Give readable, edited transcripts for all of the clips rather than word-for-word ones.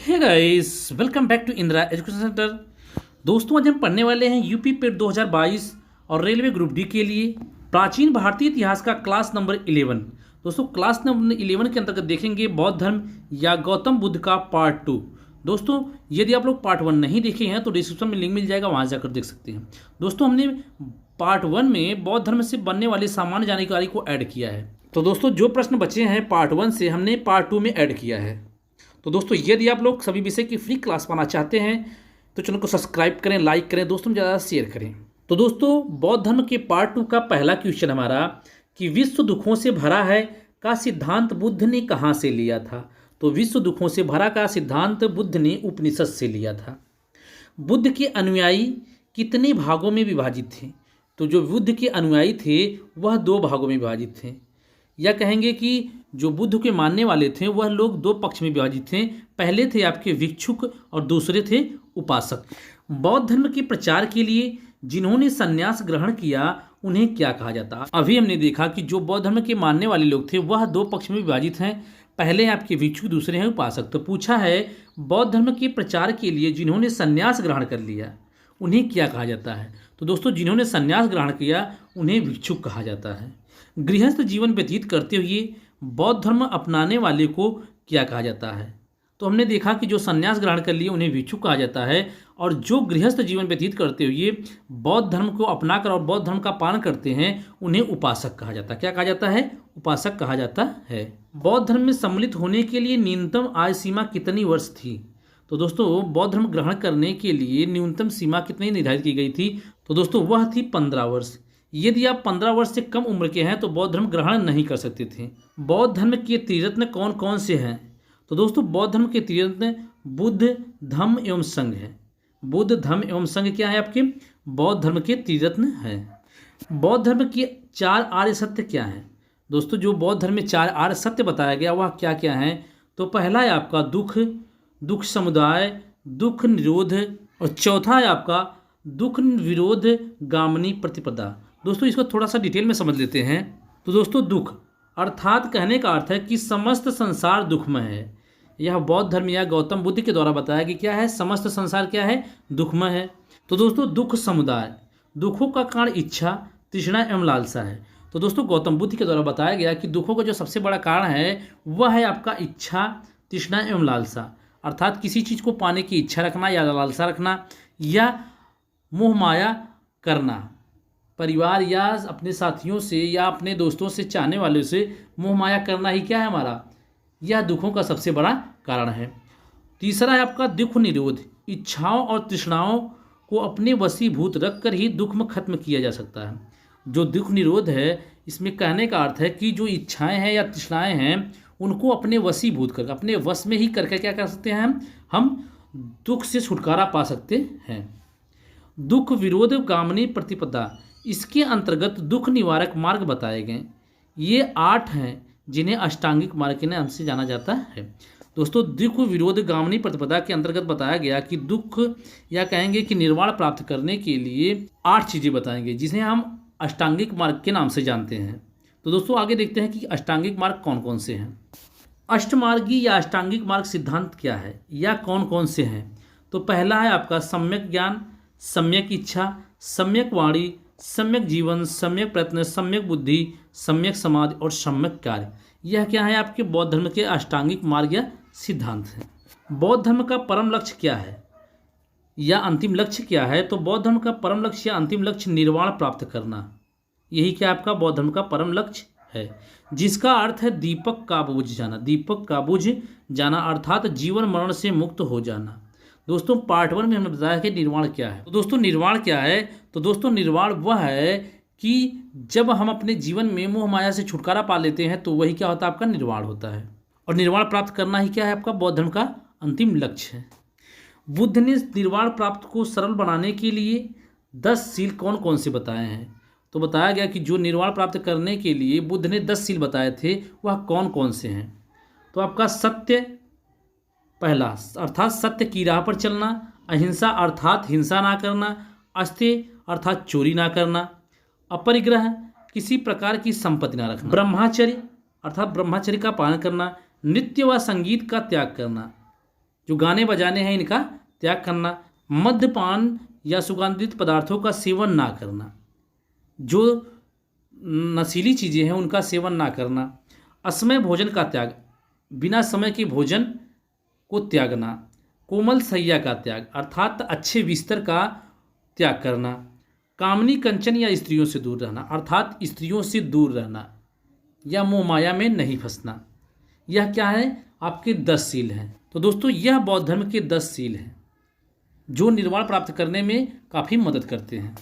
Hey guys, welcome back to Indira education centre. दोस्तों, आज हम पढ़ने वाले हैं यूपी पेट 2022 और रेलवे ग्रुप डी के लिए प्राचीन भारतीय इतिहास का क्लास नंबर 11। दोस्तों, क्लास नंबर 11 के अंतर्गत देखेंगे बौद्ध धर्म या गौतम बुद्ध का पार्ट 2। दोस्तों, यदि आप लोग पार्ट 1 नहीं देखे हैं तो डिस्क्रिप्शन में लिंक मिल जाएगा, वहाँ जाकर देख सकते हैं। दोस्तों, हमने पार्ट 1 में बौद्ध धर्म से बनने वाली सामान्य जानकारी को ऐड किया है। तो दोस्तों, जो प्रश्न बचे हैं पार्ट 1 से हमने पार्ट 2 में ऐड किया है। तो दोस्तों, यदि आप लोग सभी विषय की फ्री क्लास पाना चाहते हैं तो चैनल को सब्सक्राइब करें, लाइक करें, दोस्तों में ज़्यादा शेयर करें। तो दोस्तों, बौद्ध धर्म के पार्ट 2 का पहला क्वेश्चन हमारा कि विश्व दुखों से भरा है का सिद्धांत बुद्ध ने कहाँ से लिया था। तो विश्व दुखों से भरा का सिद्धांत बुद्ध ने उपनिषद से लिया था। बुद्ध के अनुयायी कितने भागों में विभाजित थे। तो जो बुद्ध के अनुयायी थे वह 2 भागों में विभाजित थे, या कहेंगे कि जो बुद्ध के मानने वाले थे वह लोग 2 पक्ष में विभाजित थे। पहले थे आपके भिक्षुक और दूसरे थे उपासक। बौद्ध धर्म के प्रचार के लिए जिन्होंने संन्यास ग्रहण किया उन्हें क्या कहा जाता। अभी हमने देखा कि जो बौद्ध धर्म के मानने वाले लोग थे वह 2 पक्ष में विभाजित हैं। पहले आपके भिक्षुक, दूसरे हैं उपासक। तो पूछा है बौद्ध धर्म के प्रचार के लिए जिन्होंने संन्यास ग्रहण कर लिया उन्हें क्या कहा जाता है। तो दोस्तों, जिन्होंने संन्यास ग्रहण किया उन्हें भिक्षुक कहा जाता है। गृहस्थ जीवन व्यतीत करते हुए बौद्ध धर्म अपनाने वाले को क्या कहा जाता है। तो हमने देखा कि जो संन्यास ग्रहण कर लिए उन्हें भिक्षुक कहा जाता है, और जो गृहस्थ जीवन व्यतीत करते हुए बौद्ध धर्म को अपनाकर और बौद्ध धर्म का पालन करते हैं उन्हें उपासक कहा जाता है। क्या कहा जाता है? उपासक कहा जाता है। बौद्ध धर्म में सम्मिलित होने के लिए न्यूनतम आयु सीमा कितनी वर्ष थी। तो दोस्तों, बौद्ध धर्म ग्रहण करने के लिए न्यूनतम सीमा कितनी निर्धारित की गई थी। तो दोस्तों, वह थी 15 वर्ष। यदि आप 15 वर्ष से कम उम्र के हैं तो बौद्ध धर्म ग्रहण नहीं कर सकते थे। बौद्ध धर्म के त्रिरत्न कौन कौन से हैं। तो दोस्तों, बौद्ध धर्म के त्रिरत्न बुद्ध, धम्म एवं संघ है। बुद्ध, धम्म एवं संघ क्या है आपके बौद्ध धर्म के त्रिरत्न हैं। बौद्ध धर्म के 4 आर्य सत्य क्या हैं। दोस्तों, जो बौद्ध धर्म में 4 आर्य सत्य बताया गया वह क्या क्या है। तो पहला है आपका दुख, दुख समुदाय, दुख निरोध, और चौथा है आपका दुख विरोध गामिनी प्रतिपदा। दोस्तों, इसको थोड़ा सा डिटेल में समझ लेते हैं। तो दोस्तों, दुख अर्थात कहने का अर्थ है कि समस्त संसार दुखमय है। यह बौद्ध धर्म या गौतम बुद्ध के द्वारा बताया कि क्या है, समस्त संसार क्या है, दुखमय है। तो दोस्तों, दुख समुदाय, दुखों का कारण इच्छा, तृष्णा एवं लालसा है। तो दोस्तों, गौतम बुद्ध के द्वारा बताया गया कि दुखों का जो सबसे बड़ा कारण है वह है आपका इच्छा, तृष्णा एवं लालसा। अर्थात किसी चीज़ को पाने की इच्छा रखना या लालसा रखना, या मोह माया करना, परिवार या अपने साथियों से या अपने दोस्तों से, चाहने वालों से मोह माया करना ही क्या है हमारा, यह दुखों का सबसे बड़ा कारण है। तीसरा है आपका दुख निरोध, इच्छाओं और तृष्णाओं को अपने वशीभूत रखकर ही दुख में खत्म किया जा सकता है। जो दुख निरोध है इसमें कहने का अर्थ है कि जो इच्छाएं हैं या तृष्णाएं हैं उनको अपने वशीभूत कर, अपने वश में ही करके क्या कर सकते हैं, हम दुख से छुटकारा पा सकते हैं। दुख विरोध गामिनी प्रतिपदा, इसके अंतर्गत दुख निवारक मार्ग बताए गए। ये 8 हैं जिन्हें अष्टांगिक मार्ग के नाम से जाना जाता है। दोस्तों, दुख विरोध गामिनी प्रतिपदा के अंतर्गत बताया गया कि दुख या कहेंगे कि निर्वाण प्राप्त करने के लिए 8 चीज़ें बताएंगे जिन्हें हम अष्टांगिक मार्ग के नाम से जानते हैं। तो दोस्तों, आगे देखते हैं कि अष्टांगिक मार्ग कौन कौन से हैं। अष्टमार्गी या अष्टांगिक मार्ग सिद्धांत क्या है या कौन कौन से हैं। तो पहला है आपका सम्यक ज्ञान, सम्यक इच्छा, सम्यक वाणी, सम्यक जीवन, सम्यक प्रयत्न, सम्यक बुद्धि, सम्यक समाधि और सम्यक कार्य। यह क्या है, आपके बौद्ध धर्म के अष्टांगिक मार्ग या सिद्धांत हैं। बौद्ध धर्म का परम लक्ष्य क्या है या अंतिम लक्ष्य क्या है। तो बौद्ध धर्म का परम लक्ष्य या अंतिम लक्ष्य निर्वाण प्राप्त करना, यही क्या आपका बौद्ध धर्म का परम लक्ष्य है, जिसका अर्थ है दीपक का बुझ जाना। दीपक का बुझ जाना अर्थात जीवन मरण से मुक्त हो जाना। दोस्तों, पार्ट 1 में हमने बताया कि निर्वाण क्या है। तो दोस्तों, निर्वाण क्या है। तो दोस्तों, निर्वाण वह है कि जब हम अपने जीवन में मोह माया से छुटकारा पा लेते हैं तो वही क्या होता है, आपका निर्वाण होता है। और निर्वाण प्राप्त करना ही क्या है, आपका बौद्ध धर्म का अंतिम लक्ष्य है। बुद्ध ने निर्वाण प्राप्त को सरल बनाने के लिए 10 सील कौन कौन से बताए हैं। तो बताया गया कि जो निर्वाण प्राप्त करने के लिए बुद्ध ने 10 सील बताए थे वह कौन कौन से हैं। तो आपका सत्य पहला अर्थात सत्य की राह पर चलना, अहिंसा अर्थात हिंसा ना करना, अस्तेय अर्थात चोरी ना करना, अपरिग्रह किसी प्रकार की संपत्ति ना रखना, ब्रह्मचर्य अर्थात ब्रह्मचर्य का पालन करना, नृत्य व संगीत का त्याग करना, जो गाने बजाने हैं इनका त्याग करना, मद्यपान या सुगंधित पदार्थों का सेवन ना करना, जो नशीली चीज़ें हैं उनका सेवन ना करना, असमय भोजन का त्याग, बिना समय के भोजन को त्यागना, कोमल सैया का त्याग अर्थात अच्छे बिस्तर का त्याग करना, कामनी कंचन या स्त्रियों से दूर रहना अर्थात स्त्रियों से दूर रहना या मोह माया में नहीं फंसना। यह क्या है? आपके 10 सील हैं। तो दोस्तों यह बौद्ध धर्म के 10 सील हैं जो निर्वाण प्राप्त करने में काफ़ी मदद करते हैं।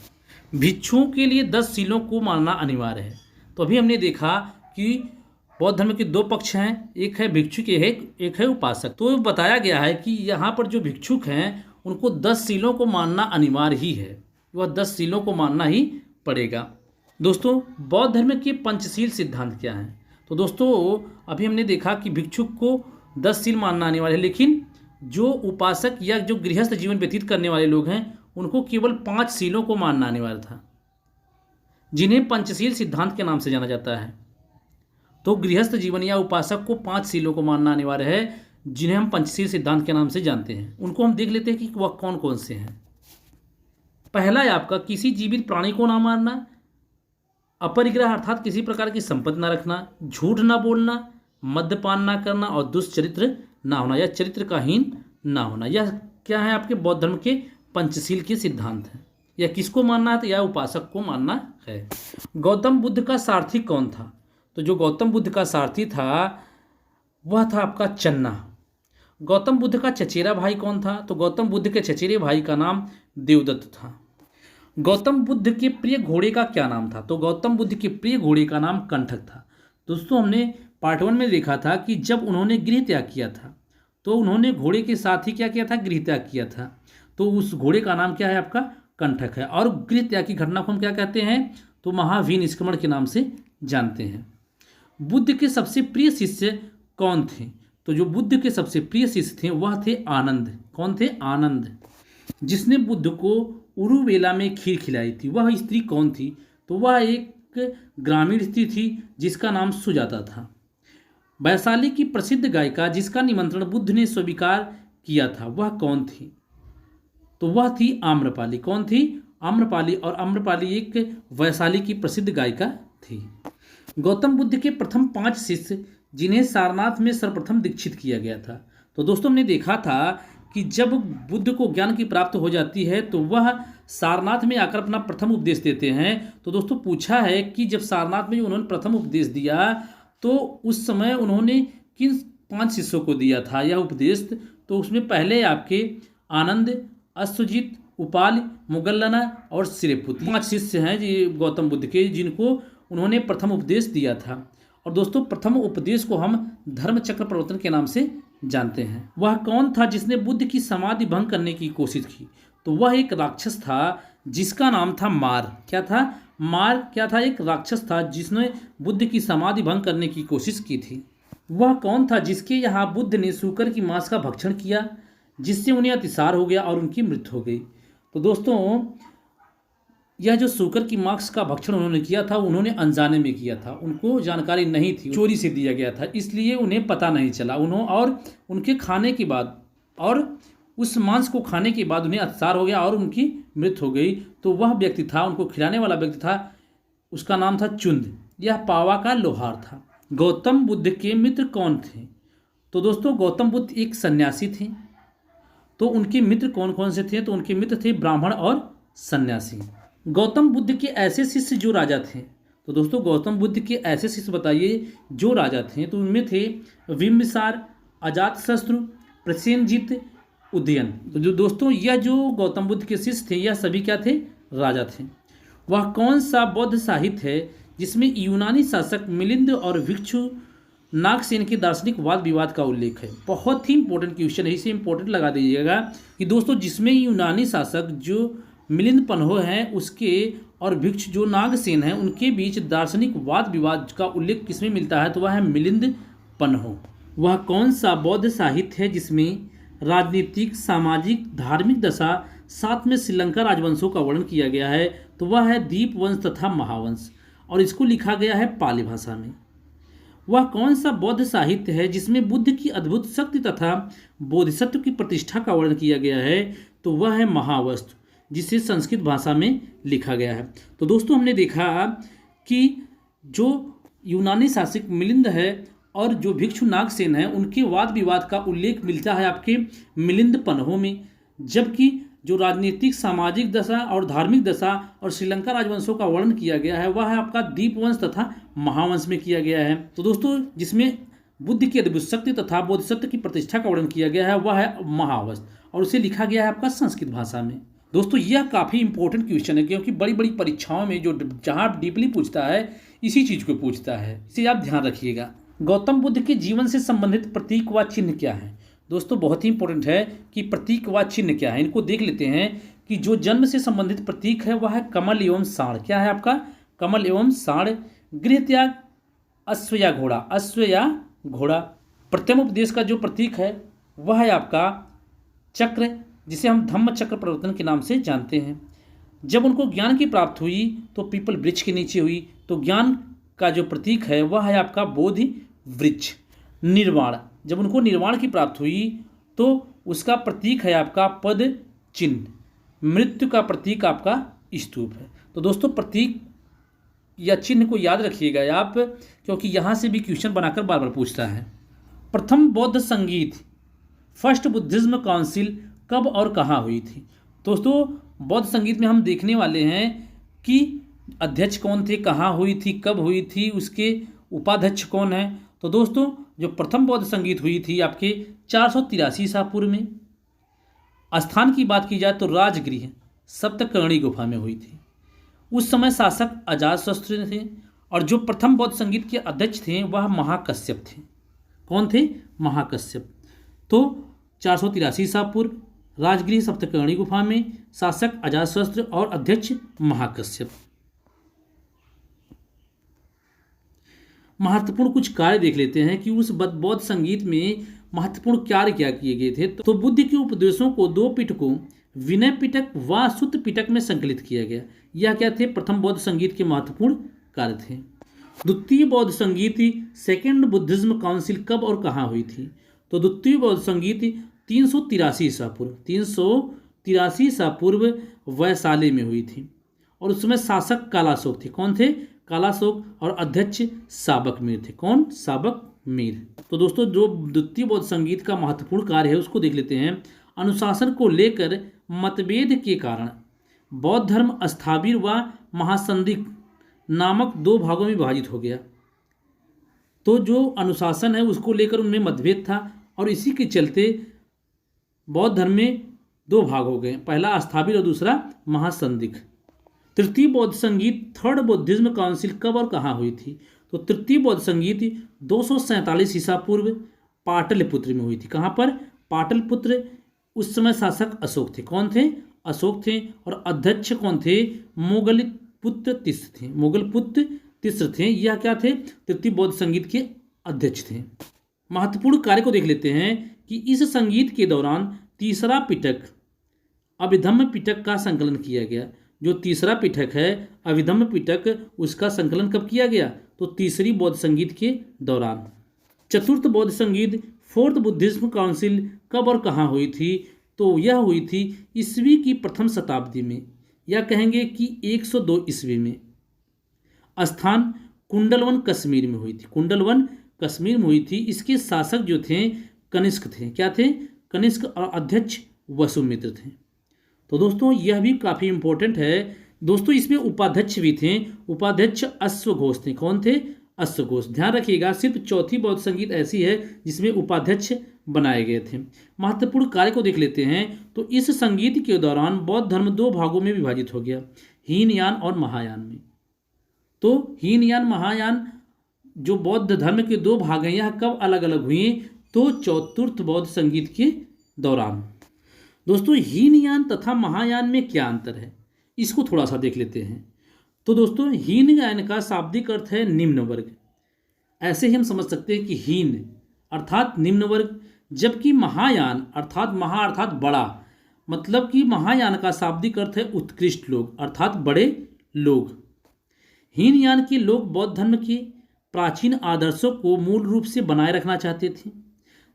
भिक्षुओं के लिए 10 सीलों को मानना अनिवार्य है। तो अभी हमने देखा कि बौद्ध धर्म के 2 पक्ष हैं, एक है भिक्षुक, एक है उपासक। तो बताया गया है कि यहाँ पर जो भिक्षुक हैं उनको 10 सीलों को मानना अनिवार्य ही है, वह 10 सीलों को मानना ही पड़ेगा। दोस्तों बौद्ध धर्म के पंचशील सिद्धांत क्या हैं? तो दोस्तों अभी हमने देखा कि भिक्षुक को 10 सील मानना अनिवार्य है, लेकिन जो उपासक या जो गृहस्थ जीवन व्यतीत करने वाले लोग हैं उनको केवल 5 सीलों को मानना अनिवार्य था, जिन्हें पंचशील सिद्धांत के नाम से जाना जाता है। तो गृहस्थ जीवन या उपासक को 5 सीलों को मानना अनिवार्य है, जिन्हें हम पंचशील सिद्धांत के नाम से जानते हैं। उनको हम देख लेते हैं कि वह कौन कौन से हैं। पहला है आपका किसी जीवित प्राणी को ना मारना, अपरिग्रह अर्थात किसी प्रकार की संपत्ति ना रखना, झूठ ना बोलना, मद्यपान ना करना और दुष्चरित्र ना होना या चरित्र का हीन ना होना। यह क्या है? आपके बौद्ध धर्म के पंचशील के सिद्धांत हैं। यह किसको मानना है? तो यह उपासक को मानना है। गौतम बुद्ध का सारथी कौन था? तो जो गौतम बुद्ध का सारथी था वह था आपका चन्ना। गौतम बुद्ध का चचेरा भाई कौन था? तो गौतम बुद्ध के चचेरे भाई का नाम देवदत्त था। गौतम बुद्ध के प्रिय घोड़े का क्या नाम था? तो गौतम बुद्ध के प्रिय घोड़े का नाम कंठक था। दोस्तों हमने पार्ट 1 में देखा था कि जब उन्होंने गृह त्याग किया था तो उन्होंने घोड़े के साथ ही क्या किया था? गृह त्याग किया था। तो उस घोड़े का नाम क्या है? आपका कंठक है। और गृह त्याग की घटना को हम क्या कहते हैं? तो महावीर निष्क्रमण के नाम से जानते हैं। बुद्ध के सबसे प्रिय शिष्य कौन थे? तो जो बुद्ध के सबसे प्रिय शिष्य थे वह थे आनंद। कौन थे? आनंद। जिसने बुद्ध को उरुवेला में खीर खिलाई थी वह स्त्री कौन थी? तो वह एक ग्रामीण स्त्री थी जिसका नाम सुजाता था। वैशाली की प्रसिद्ध गायिका जिसका निमंत्रण बुद्ध ने स्वीकार किया था वह कौन थी? तो वह थी आम्रपाली। कौन थी? आम्रपाली। और आम्रपाली एक वैशाली की प्रसिद्ध गायिका थी। गौतम बुद्ध के प्रथम 5 शिष्य जिन्हें सारनाथ में सर्वप्रथम दीक्षित किया गया था। तो दोस्तों हमने देखा था कि जब बुद्ध को ज्ञान की प्राप्त हो जाती है तो वह सारनाथ में आकर अपना प्रथम उपदेश देते हैं। तो दोस्तों पूछा है कि जब सारनाथ में उन्होंने प्रथम उपदेश दिया तो उस समय उन्होंने किन 5 शिष्यों को दिया था यह उपदेश? तो उसमें पहले आपके आनंद, अश्वजित, उपाल, मुगल्लना और श्रीपुत 5 शिष्य हैं जी गौतम बुद्ध के, जिनको उन्होंने प्रथम उपदेश दिया था। और दोस्तों प्रथम उपदेश को हम धर्म चक्र प्रवर्तन के नाम से जानते हैं। वह कौन था जिसने बुद्ध की समाधि भंग करने की कोशिश की? तो वह एक राक्षस था जिसका नाम था मार। क्या था? मार क्या था? एक राक्षस था जिसने बुद्ध की समाधि भंग करने की कोशिश की थी। वह कौन था जिसके यहाँ बुद्ध ने सूकर की मांस का भक्षण किया जिससे उन्हें अतिसार हो गया और उनकी मृत्यु हो गई? तो दोस्तों यह जो सूकर की मांस का भक्षण उन्होंने किया था उन्होंने अनजाने में किया था, उनको जानकारी नहीं थी, चोरी से दिया गया था, इसलिए उन्हें पता नहीं चला। और उनके खाने के बाद और उस मांस को खाने के बाद उन्हें अतिसार हो गया और उनकी मृत्यु हो गई। तो वह व्यक्ति था, उनको खिलाने वाला व्यक्ति था, उसका नाम था चुंद। यह पावा का लोहार था। गौतम बुद्ध के मित्र कौन थे? तो दोस्तों गौतम बुद्ध एक सन्यासी थे। तो उनके मित्र कौन कौन से थे? तो उनके मित्र थे ब्राह्मण और सन्यासी। गौतम बुद्ध के ऐसे शिष्य जो राजा थे। तो दोस्तों गौतम बुद्ध के ऐसे शिष्य बताइए जो राजा थे। तो उनमें थे बिम्बिसार, अजातशत्रु, प्रसेनजीत, उदयन। तो जो दोस्तों यह जो गौतम बुद्ध के शिष्य थे यह सभी क्या थे? राजा थे। वह कौन सा बौद्ध साहित्य है जिसमें यूनानी शासक मिलिंद और भिक्षु नागसेन के दार्शनिक वाद विवाद का उल्लेख है? बहुत ही इंपॉर्टेंट क्वेश्चन है, इसे इंपॉर्टेंट लगा दीजिएगा कि दोस्तों जिसमें यूनानी शासक जो मिलिंद पन्हो हैं उसके और भिक्षु जो नागसेन हैं उनके बीच दार्शनिक वाद विवाद का उल्लेख किसमें मिलता है? तो वह है मिलिंद पन्हो। वह कौन सा बौद्ध साहित्य है जिसमें राजनीतिक, सामाजिक, धार्मिक दशा साथ में श्रीलंका राजवंशों का वर्णन किया गया है? तो वह है दीपवंश तथा महावंश और इसको लिखा गया है पाली भाषा में। वह कौन सा बौद्ध साहित्य है जिसमें बुद्ध की अद्भुत शक्ति तथा बोधिसत्व की प्रतिष्ठा का वर्णन किया गया है? तो वह है महावस्तु, जिसे संस्कृत भाषा में लिखा गया है। तो दोस्तों हमने देखा कि जो यूनानी शासक मिलिंद है और जो भिक्षु नागसेन है, उनके वाद विवाद का उल्लेख मिलता है आपके मिलिंद पन्हों में, जबकि जो राजनीतिक, सामाजिक दशा और धार्मिक दशा और श्रीलंका राजवंशों का वर्णन किया गया है वह है आपका दीपवंश तथा महावंश में किया गया है। तो दोस्तों जिसमें बुद्ध की अद्भुत शक्ति तथा बोधिसत्व की प्रतिष्ठा का वर्णन किया गया है वह है महावंश, और उसे लिखा गया है आपका संस्कृत भाषा में। दोस्तों यह काफ़ी इंपॉर्टेंट क्वेश्चन है, क्योंकि बड़ी बड़ी परीक्षाओं में जो जहाँ डीपली पूछता है इसी चीज़ को पूछता है, इसे आप ध्यान रखिएगा। गौतम बुद्ध के जीवन से संबंधित प्रतीक व चिन्ह क्या है? दोस्तों बहुत ही इंपॉर्टेंट है कि प्रतीक व चिन्ह क्या है, इनको देख लेते हैं। कि जो जन्म से संबंधित प्रतीक है वह है कमल एवं साढ़। क्या है आपका? कमल एवं साढ़। गृह त्याग, अश्व या घोड़ा, अश्व या घोड़ा। प्रथम उपदेश का जो प्रतीक है वह है आपका चक्र, जिसे हम धम्म चक्र प्रवर्तन के नाम से जानते हैं। जब उनको ज्ञान की प्राप्ति हुई तो पीपल वृक्ष के नीचे हुई, तो ज्ञान का जो प्रतीक है वह है आपका बोधि वृक्ष। निर्वाण, जब उनको निर्वाण की प्राप्ति हुई तो उसका प्रतीक है आपका पद चिन्ह। मृत्यु का प्रतीक आपका स्तूप है। तो दोस्तों प्रतीक या चिन्ह को याद रखिएगा आप, क्योंकि यहाँ से भी क्वेश्चन बनाकर बार बार पूछता है। प्रथम बौद्ध संगीत, फर्स्ट बुद्धिज्म काउंसिल कब और कहाँ हुई थी? दोस्तों बौद्ध संगीत में हम देखने वाले हैं कि अध्यक्ष कौन थे, कहाँ हुई थी, कब हुई थी, उसके उपाध्यक्ष कौन है। तो दोस्तों जो प्रथम बौद्ध संगीत हुई थी आपके 483 ईसा पूर्व में। स्थान की बात की जाए तो राजगृह सप्तकर्णी गुफा में हुई थी। उस समय शासक अजातशत्रु थे, और जो प्रथम बौद्ध संगीत के अध्यक्ष थे वह महाकश्यप थे। कौन थे? महाकश्यप। तो 483 ईसा पूर्व, राजगृह सप्तकर्णी गुफा में, शासक अजातशत्रु और अध्यक्ष महाकश्यप। महत्वपूर्ण कुछ कार्य देख लेते हैं कि उस बौद्ध संगीत में महत्वपूर्ण कार्य क्या किए गए थे। तो बुद्ध के उपदेशों को 2 पिटकों विनय पिटक व सूत्र पिटक में संकलित किया गया। यह क्या थे? प्रथम बौद्ध संगीत के महत्वपूर्ण कार्य थे। द्वितीय बौद्ध संगीत सेकेंड बुद्धिज्म काउंसिल कब और कहाँ हुई थी? तो द्वितीय बौद्ध संगीत 383 ईसा पूर्व, 383 ईसा पूर्व वैशाली में हुई थी, और उसमें शासक कालाशोक थे। कौन थे? कालाशोक। और अध्यक्ष साबक मीर थे। कौन? साबक मीर। तो दोस्तों जो द्वितीय बौद्ध संगीत का महत्वपूर्ण कार्य है उसको देख लेते हैं। अनुशासन को लेकर मतभेद के कारण बौद्ध धर्म स्थाविर व महासंदिग्ध नामक 2 भागों में विभाजित हो गया। तो जो अनुशासन है उसको लेकर उनमें मतभेद था, और इसी के चलते बौद्ध धर्म में 2 भाग हो गए, पहला अस्थाविर और दूसरा महासंदिग्ध। तृतीय बौद्ध संगीत थर्ड बुद्धिज्म काउंसिल कब और कहाँ हुई थी? तो तृतीय बौद्ध संगीत 247 ईसा पूर्व पाटलिपुत्र में हुई थी। कहाँ पर? पाटलिपुत्र। उस समय शासक अशोक थे। कौन थे? अशोक थे। और अध्यक्ष कौन थे? मोगलपुत्र तीसरे थे। मोगलपुत्र तीसरे थे। यह क्या थे? तृतीय बौद्ध संगीत के अध्यक्ष थे। महत्वपूर्ण कार्य को देख लेते हैं कि इस संगीत के दौरान तीसरा पिटक अभिधम्म पिटक का संकलन किया गया। जो तीसरा पिटक है अभिधम्म पिटक, उसका संकलन कब किया गया? तो तीसरी बौद्ध संगीत के दौरान। चतुर्थ बौद्ध संगीत फोर्थ बुद्धिज्म काउंसिल कब और कहाँ हुई थी? तो यह हुई थी ईस्वी की प्रथम शताब्दी में, या कहेंगे कि 102 ईस्वी में। स्थान कुंडलवन कश्मीर में हुई थी। कुंडलवन कश्मीर में हुई थी। इसके शासक जो थे कनिष्क थे। क्या थे? कनिष्क। और अध्यक्ष वसुमित्र थे। तो दोस्तों यह भी काफ़ी इंपॉर्टेंट है। दोस्तों इसमें उपाध्यक्ष भी थे। उपाध्यक्ष अश्वघोष थे। कौन थे? अश्वघोष। ध्यान रखिएगा, सिर्फ चौथी बौद्ध संगीत ऐसी है जिसमें उपाध्यक्ष बनाए गए थे। महत्वपूर्ण कार्य को देख लेते हैं। तो इस संगीत के दौरान बौद्ध धर्म 2 भागों में विभाजित हो गया, हीनयान और महायान में। तो हीनयान महायान जो बौद्ध धर्म के 2 भाग हैं, यह कब अलग अलग हुए? तो चतुर्थ बौद्ध संगीत के दौरान। दोस्तों हीनयान तथा महायान में क्या अंतर है, इसको थोड़ा सा देख लेते हैं। तो दोस्तों हीनयान का शाब्दिक अर्थ है निम्न वर्ग। ऐसे ही हम समझ सकते हैं कि हीन अर्थात निम्न वर्ग, जबकि महायान अर्थात महा अर्थात बड़ा, मतलब कि महायान का शाब्दिक अर्थ है उत्कृष्ट लोग अर्थात बड़े लोग। हीनयान के लोग बौद्ध धर्म के प्राचीन आदर्शों को मूल रूप से बनाए रखना चाहते थे,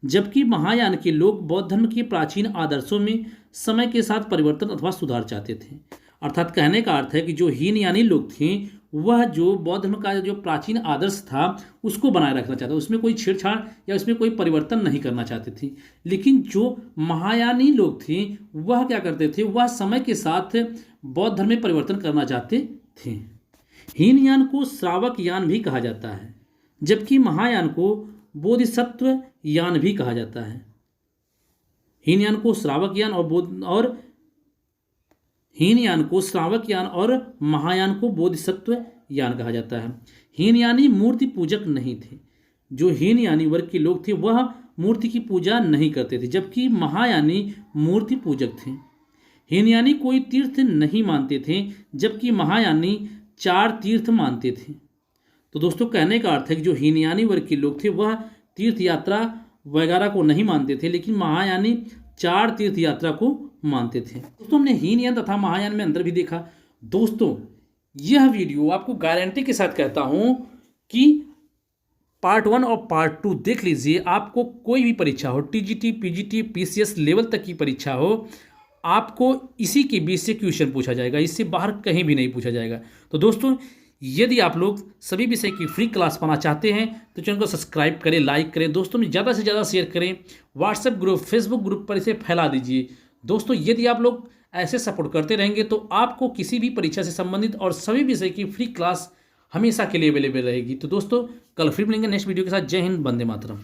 जबकि महायान के लोग बौद्ध धर्म के प्राचीन आदर्शों में समय के साथ परिवर्तन अथवा सुधार चाहते थे। अर्थात कहने का अर्थ है कि जो हीनयानी लोग थे वह जो बौद्ध धर्म का जो प्राचीन आदर्श था उसको बनाए रखना चाहते, उसमें कोई छेड़छाड़ या उसमें कोई परिवर्तन नहीं करना चाहते थे। लेकिन जो महायानी लोग थे वह क्या करते थे, वह समय के साथ बौद्ध धर्म में परिवर्तन करना चाहते थे। हीनयान को श्रावक यान भी कहा जाता है, जबकि महायान को बोधिसत्व यान भी कहा जाता है। हीनयान को श्रावक यान और हीनयान को श्रावक यान और महायान को बोधिसत्व यान कहा जाता है। हीनयानी मूर्ति पूजक नहीं थे। जो हीनयानी वर्ग के लोग थे वह मूर्ति की पूजा नहीं करते थे, जबकि महायानी मूर्ति पूजक थे। हीनयानी कोई तीर्थ नहीं मानते थे, जबकि महायानी 4 तीर्थ मानते थे। तो दोस्तों कहने का अर्थ है कि जो हीनयानी वर्ग के लोग थे वह तीर्थ यात्रा वगैरह को नहीं मानते थे, लेकिन महायानी 4 तीर्थ यात्रा को मानते थे। दोस्तों हमने हीनयान तथा महायान में अंतर भी देखा। दोस्तों यह वीडियो आपको गारंटी के साथ कहता हूं कि पार्ट 1 और पार्ट 2 देख लीजिए। आपको कोई भी परीक्षा हो, टीजीटी, पीजीटी, पीसीएस लेवल तक की परीक्षा हो, आपको इसी के बीच से क्वेश्चन पूछा जाएगा, इससे बाहर कहीं भी नहीं पूछा जाएगा। तो दोस्तों यदि आप लोग सभी विषय की फ्री क्लास पाना चाहते हैं तो चैनल को सब्सक्राइब करें, लाइक करें, दोस्तों में ज़्यादा से ज़्यादा शेयर करें, व्हाट्सएप ग्रुप, फेसबुक ग्रुप पर इसे फैला दीजिए। दोस्तों यदि आप लोग ऐसे सपोर्ट करते रहेंगे तो आपको किसी भी परीक्षा से संबंधित और सभी विषय की फ्री क्लास हमेशा के लिए अवेलेबल रहेगी। तो दोस्तों कल फिर मिलेंगे नेक्स्ट वीडियो के साथ। जय हिंद, वंदे मातरम।